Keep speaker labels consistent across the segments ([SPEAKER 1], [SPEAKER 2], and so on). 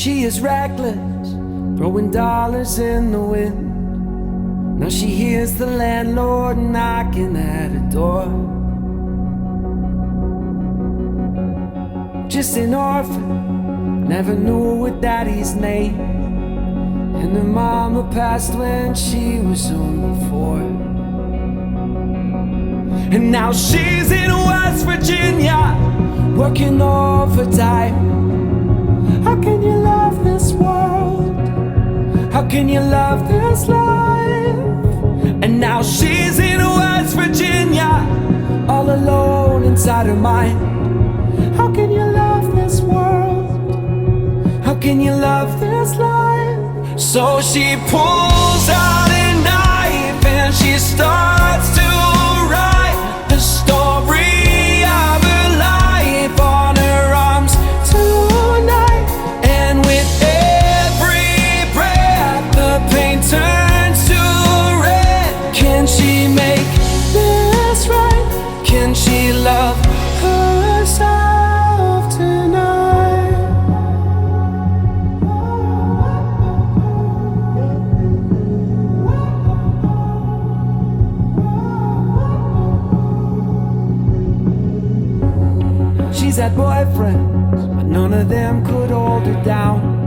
[SPEAKER 1] She is reckless, throwing dollars in the wind. Now she hears the landlord knocking at her door. Just an orphan, never knew her daddy's name, and her mama passed when she was only 4. And now she's in West Virginia, working overtime. How can you love this world? How can you love this life? And now she's in West Virginia, all alone inside her mind. How can you love this world? How can you love this life? So she pulls out a knife and she starts to write the story of her life on her arms tonight. And with every breath the pain turns to red. Can she make this right? Can she love herself tonight? She's had boyfriends, but none of them could hold her down.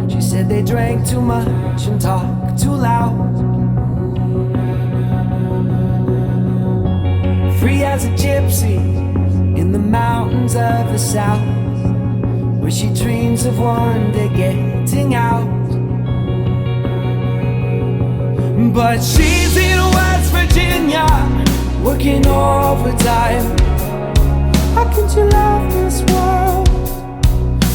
[SPEAKER 1] She said they drank too much and talked too loud. Free as a gypsy in the mountains of the south, where she dreams of one day getting out. But she's in West Virginia, working overtime. How can she love this world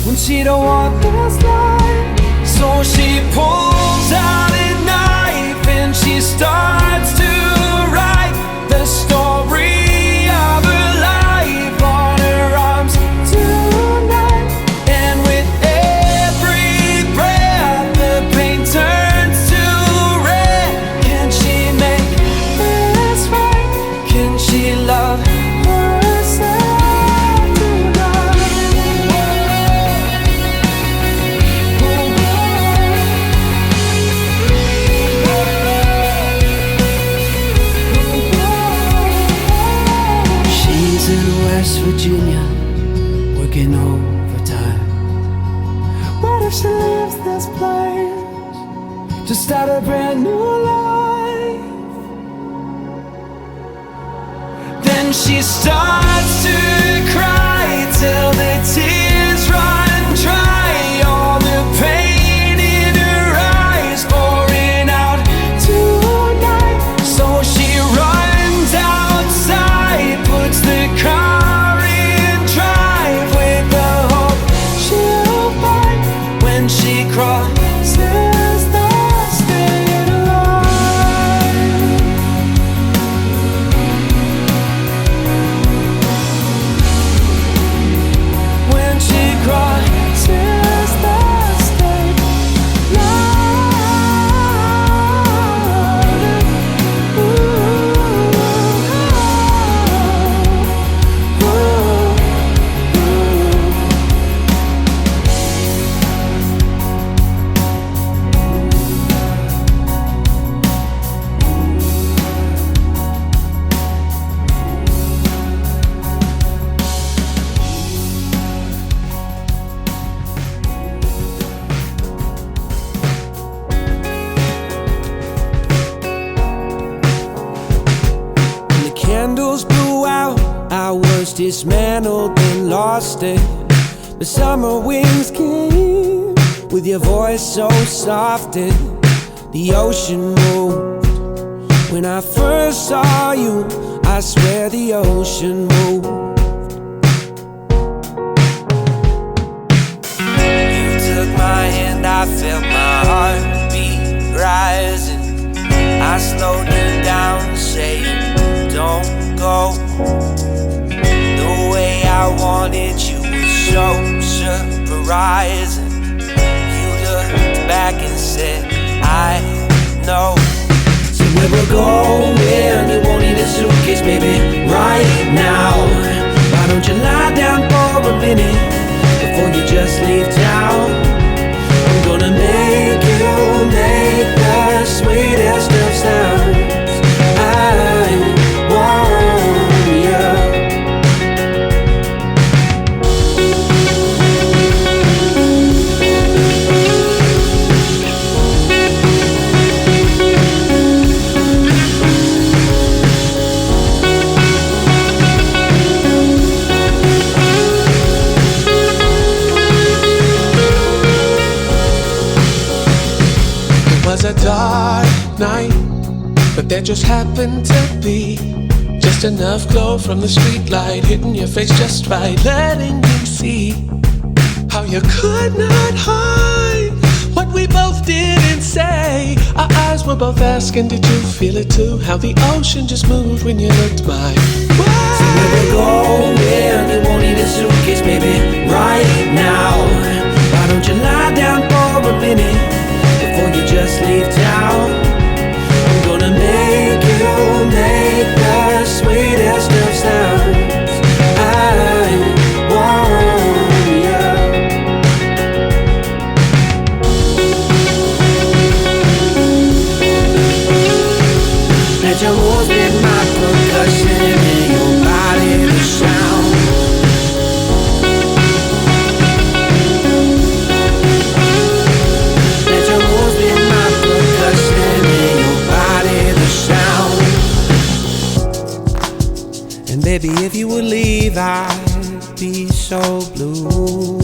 [SPEAKER 1] when she don't want this life? So she pulls out a knife and she starts to write the story of her life on her arms tonight. And with every breath the pain turns to red. Can she make this right? Can she love herself? West Virginia, working overtime. What if she leaves this place to start a brand new life? Then she starts to cry till the tears run dry. All the pain in her eyes pouring out tonight. So she runs outside, puts the car she crosses the state line. When she crosses the state line. Candles blew out, I was dismantled and lost it. The summer winds came with your voice so soft, and the ocean moved. When I first saw you, I swear the ocean moved. You took my hand, I felt my heartbeat rising. I slowed you down, saying, don't go. The way I wanted you was so surprising. You looked back and said, I know. So where we're going, you won't need a suitcase, baby, right now. Why don't you lie down for a minute before you just leave town?
[SPEAKER 2] was a dark night, but there just happened to be just enough glow from the streetlight hitting your face just right, letting me see how you could not hide what we both did and say. Our eyes were both asking, did you feel it too? How the ocean just moved when you looked my way.
[SPEAKER 1] So where we going? You won't need a suitcase, baby, right now. Why don't you lie down for a minute before you just leave town? I'm gonna make you make the sweetest of sounds. I want you. Let your moves with my percussion and your body the sound. Let your moves with my percussion and your body the sound. And baby, if you would leave, I'd be so blue.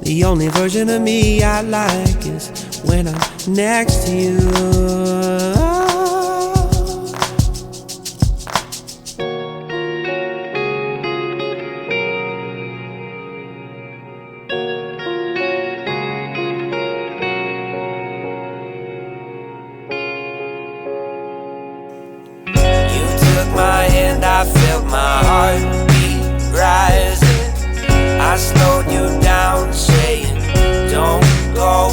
[SPEAKER 1] The only version of me I like is when I'm next to you. You took my hand, I felt my heartbeat rising. I slowed you down, saying, don't go.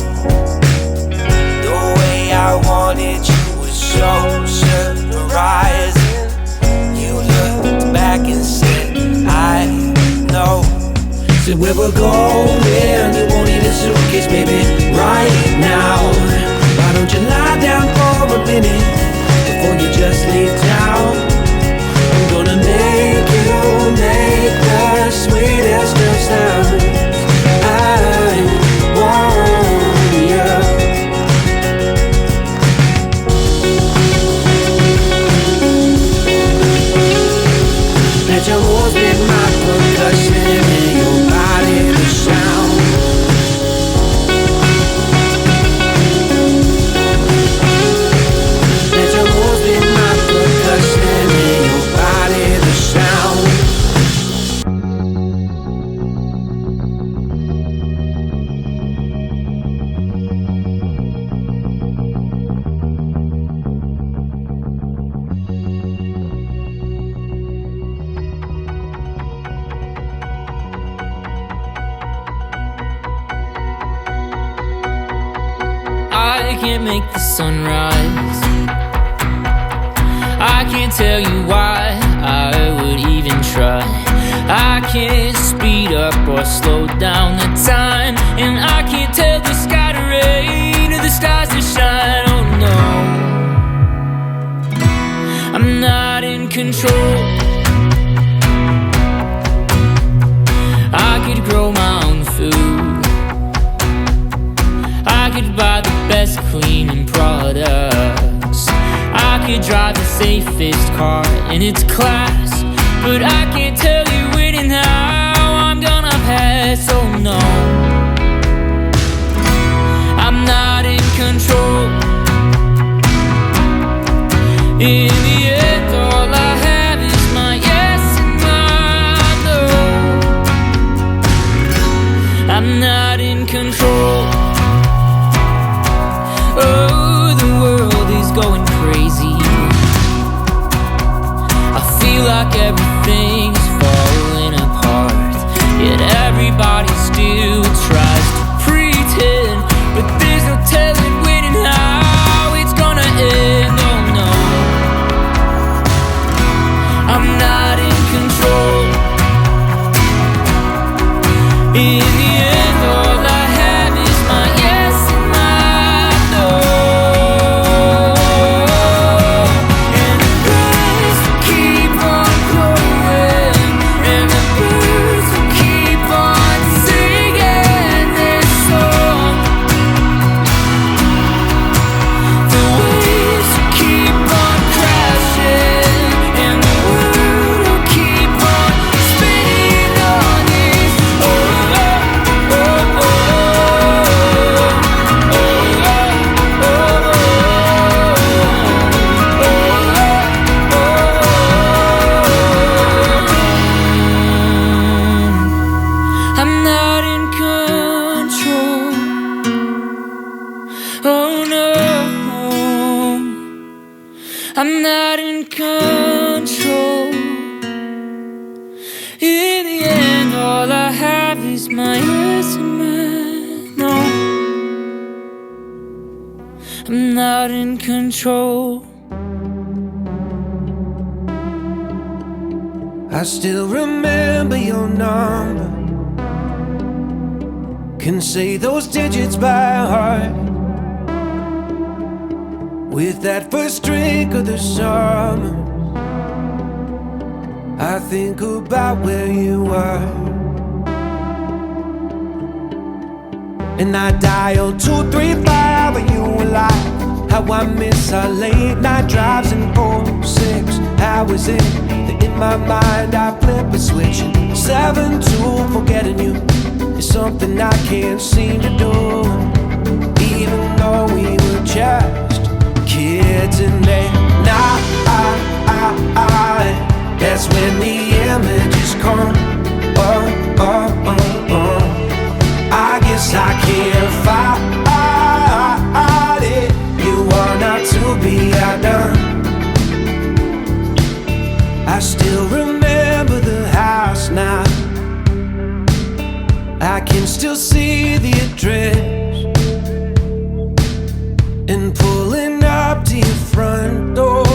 [SPEAKER 1] The way I wanted you was so surprising. You looked back and said, I know. Said where we're going, you won't need a suitcase, baby, right now. Why don't you lie down for a minute before you just leave town? I'm gonna make you make the sweetest of sounds. I want you. Let your moves with my percussion and your body the sound. Let your moves with my percussion and your body the sound.
[SPEAKER 3] I can't make the sunrise. I can't tell you why I would even try. I can't speed up or slow down the time, and I can't tell the sky to rain or the stars to shine. Oh no, I'm not in control. I could grow my own food. I could buy the best cleaning products. I could drive the safest car in its class, but I can't tell you when and how I'm gonna pass. Oh no, I'm not in control. In the end, all I have is my yes and my no. I'm not in control. Oh, the world is going crazy. I feel like everything's falling apart, yet everybody still tries to pretend. But there's no telling when and how it's gonna end. Oh no, I'm not in control. In the end, all I have is my yes and my no. And the grass will keep on growing, and the birds will keep on singing this song. The waves will keep on crashing, and the world will keep on spinning on its own. not in control. Oh no, I'm not in control. In the end, all I have is my yes and my no. I'm not in control.
[SPEAKER 1] I still remember your number, can say those digits by heart. With that first drink of the summer, I think about where you are. And I dialed 235 when you were alive. How I miss our late night drives in 06. How is it that in my mind I flip a switch and 7-2 forgetting you is something I can't seem to do. Even though we were just kids in there. Now that's when the images come. I guess I can't fight it. You are not to be outdone. I still remember the house now. I can still see the address. And pulling up to your front door,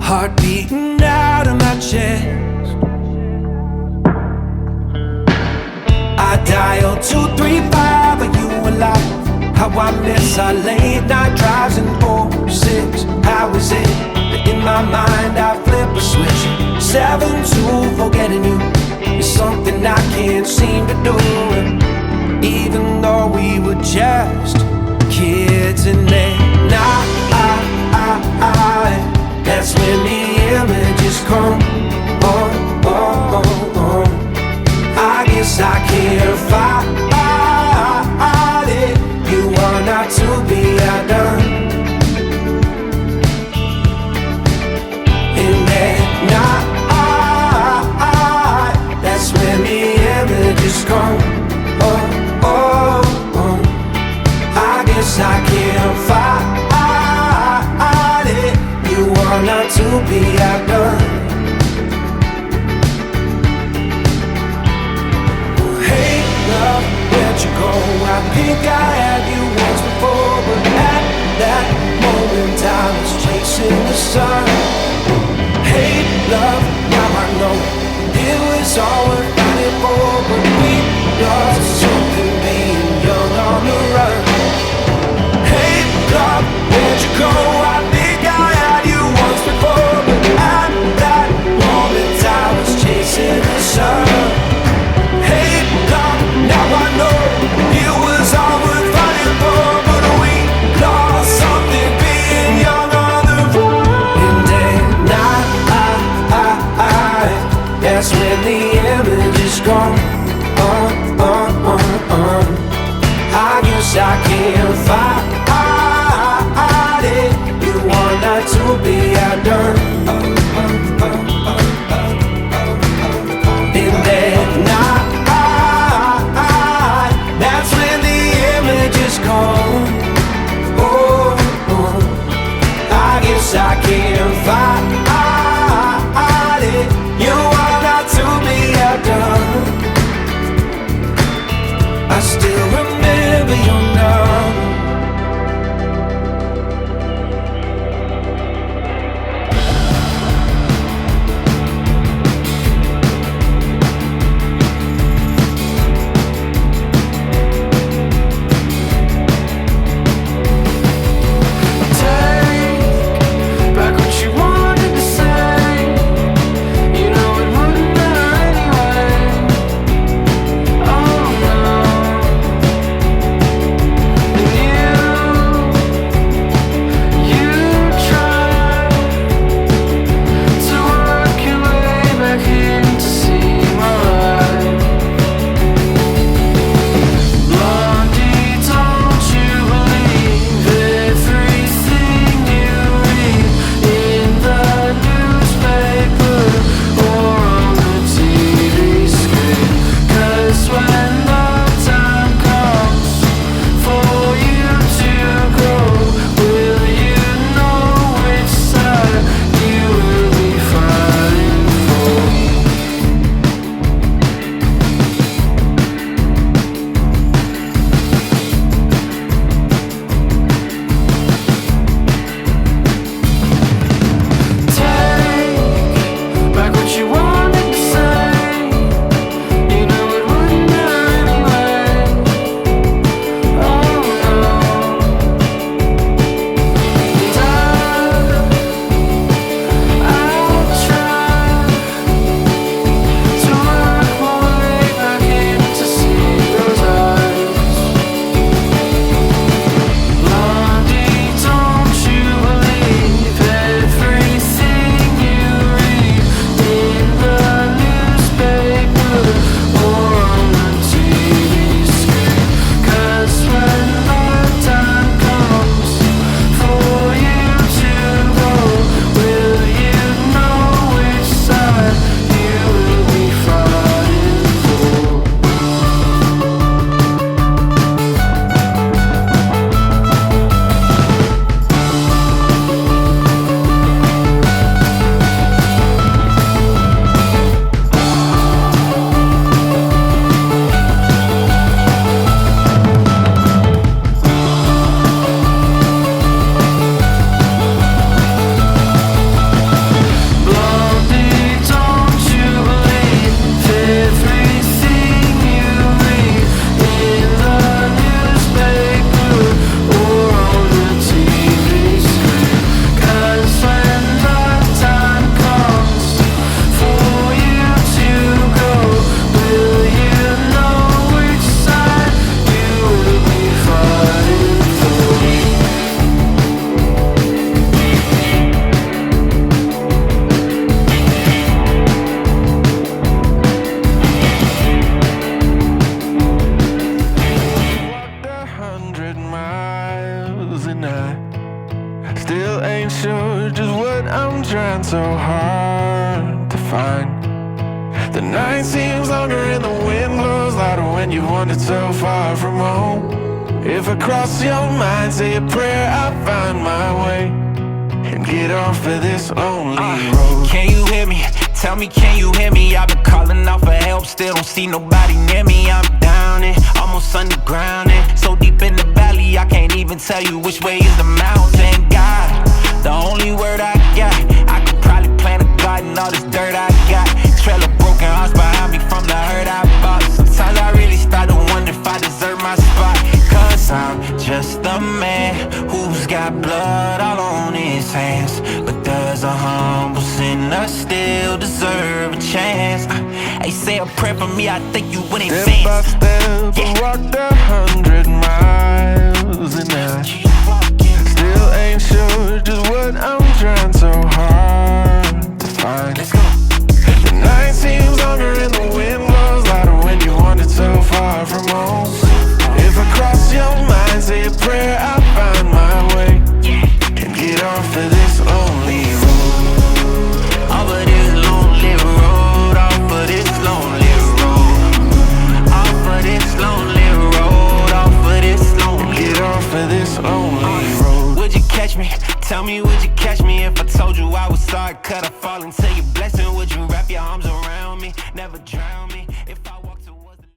[SPEAKER 1] heart beating out of my chest. I dialed 235 but you were alive. How I miss our late night drives in 06. How is it that in my mind I flip a switch? 7-2 forgetting you is something I can't seem to do. Even though we were just kids in there. Now that's when the images come. I guess I can't fight it. You are not to be outdone. In that night, that's when the images come. I guess I can't fight it. You are not to be outdone. Hey love, where'd you go? I think I had you once before, but at that moment I was chasing the sun. Hey love, now I know it was all worth fighting for, but we lost something being young on the run. Hey love, where'd you go? I think I had you once before, but at that moment I was chasing the sun. Hey love, now I know it was all worth fighting for, but we lost something being young on the run. And then that's when the images gone. I guess I can't fight it. You want not to be outdone. In that night, that's when the images come. I guess I can't fight it. You are not to be outdone. I still remember your number,
[SPEAKER 2] seems longer and the wind blows louder when you wander so far from home. If I cross your mind, say a prayer, I'll find my way and get off of this lonely road.
[SPEAKER 4] Can you hear me? Tell me, can you hear me? I've been calling out for help, still don't see nobody near me. I'm down and almost underground and so deep in the valley, I can't even tell you which way is the mountain. God, the only word I got, I could probably plant a garden, all this dirt I got. Trail of broken hearts behind me from the hurt I bought. Sometimes I really start to wonder if I deserve my spot. Cause I'm just a man who's got blood all on his hands. But does a humble sinner still deserve a chance? Hey, say a prayer for me, I think you would advance.
[SPEAKER 2] Step by step, I walked 100 miles and I still ain't sure just what I'm trying so hard to find.
[SPEAKER 4] Let's go.
[SPEAKER 2] The night seems longer and the wind blows louder when you wandered so far from home. If I cross your mind, say a prayer, I'll find my way and get off of this lonely road.
[SPEAKER 4] Off of this lonely road, off of this lonely road, off of this lonely road, off of this lonely.
[SPEAKER 2] Get off of this lonely road.
[SPEAKER 4] Would you catch me? Tell me, would you catch me if I told you I was sorry? Could I fall into your blessing?